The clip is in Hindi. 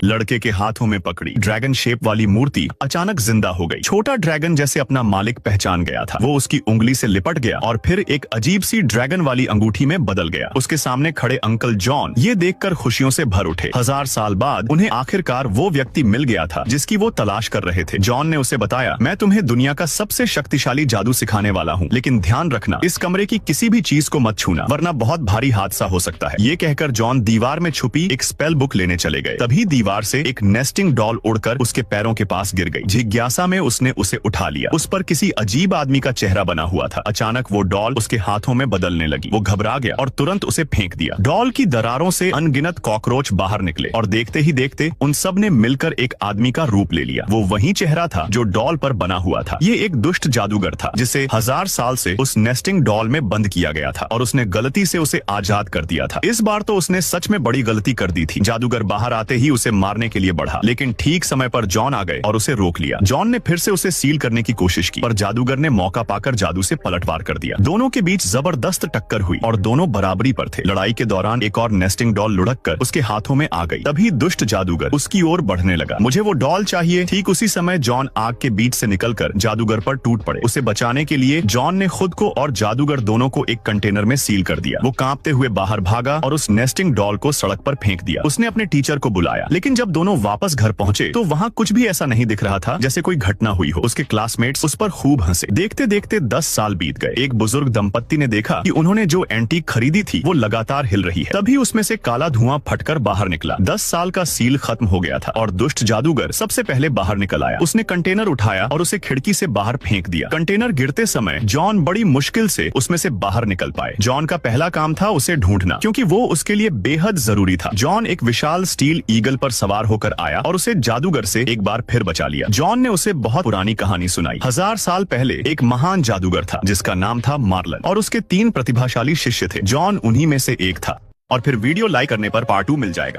लड़के के हाथों में पकड़ी ड्रैगन शेप वाली मूर्ति अचानक जिंदा हो गई। छोटा ड्रैगन जैसे अपना मालिक पहचान गया था। वो उसकी उंगली से लिपट गया और फिर एक अजीब सी ड्रैगन वाली अंगूठी में बदल गया। उसके सामने खड़े अंकल जॉन ये देखकर खुशियों से भर उठे। 1000 साल बाद उन्हें आखिरकार वो व्यक्ति मिल गया था जिसकी वो तलाश कर रहे थे। जॉन ने उसे बताया, मैं तुम्हें दुनिया का सबसे शक्तिशाली जादू सिखाने वाला हूँ, लेकिन ध्यान रखना इस कमरे की किसी भी चीज को मत छूना, वरना बहुत भारी हादसा हो सकता है। ये कहकर जॉन दीवार में छुपी एक स्पेल बुक लेने चले गए। तभी दीवार से एक नेस्टिंग डॉल उड़कर उसके पैरों के पास गिर गई। जिज्ञासा में उसने उसे उठा लिया। उस पर किसी अजीब आदमी का चेहरा बना हुआ था। अचानक वो डॉल उसके हाथों में बदलने लगी। वो घबरा गया और तुरंत उसे फेंक दिया। डॉल की दरारों से अनगिनत कॉकरोच बाहर निकले और देखते ही देखते उन सब ने मिलकर एक आदमी का रूप ले लिया। वो वही चेहरा था जो डॉल पर बना हुआ था। ये एक दुष्ट जादूगर था जिसे 1000 साल से उस नेस्टिंग डॉल में बंद किया गया था और उसने गलती से उसे आजाद कर दिया था। इस बार तो उसने सच में बड़ी गलती कर दी थी। जादूगर बाहर आते ही उसे मारने के लिए बढ़ा, लेकिन ठीक समय पर जॉन आ गए और उसे रोक लिया। जॉन ने फिर से उसे सील करने की कोशिश की, पर जादूगर ने मौका पाकर जादू से पलटवार कर दिया। दोनों के बीच जबरदस्त टक्कर हुई और दोनों बराबरी पर थे। लड़ाई के दौरान एक और नेस्टिंग डॉल लुढ़क कर उसके हाथों में आ गई। तभी दुष्ट जादूगर उसकी ओर बढ़ने लगा। मुझे वो डॉल चाहिए। ठीक उसी समय जॉन आग के बीच से निकलकर जादूगर पर टूट पड़े। उसे बचाने के लिए जॉन ने खुद को और जादूगर दोनों को एक कंटेनर में सील कर दिया। वो कांपते हुए बाहर भागा और उस नेस्टिंग डॉल को सड़क पर फेंक दिया। उसने अपने टीचर को बुलाया, लेकिन जब दोनों वापस घर पहुंचे तो वहां कुछ भी ऐसा नहीं दिख रहा था जैसे कोई घटना हुई हो। उसके क्लासमेट्स उस पर खूब हंसे। देखते देखते 10 साल बीत गए। एक बुजुर्ग दंपत्ति ने देखा कि उन्होंने जो एंटीक खरीदी थी वो लगातार हिल रही है। तभी उसमें से काला धुआं फटकर बाहर निकला। 10 साल का सील खत्म हो गया था और दुष्ट जादूगर सबसे पहले बाहर निकल आया। उसने कंटेनर उठाया और उसे खिड़की से बाहर फेंक दिया। कंटेनर गिरते समय जॉन बड़ी मुश्किल से उसमें से बाहर निकल पाए। जॉन का पहला काम था उसे ढूंढना, क्योंकि वो उसके लिए बेहद जरूरी था। जॉन एक विशाल स्टील ईगल पर सवार होकर आया और उसे जादूगर से एक बार फिर बचा लिया। जॉन ने उसे बहुत पुरानी कहानी सुनाई। 1000 साल पहले एक महान जादूगर था जिसका नाम था मार्लन और उसके 3 प्रतिभाशाली शिष्य थे। जॉन उन्हीं में से एक था। और फिर वीडियो लाइक करने पर पार्ट 2 मिल जाएगा।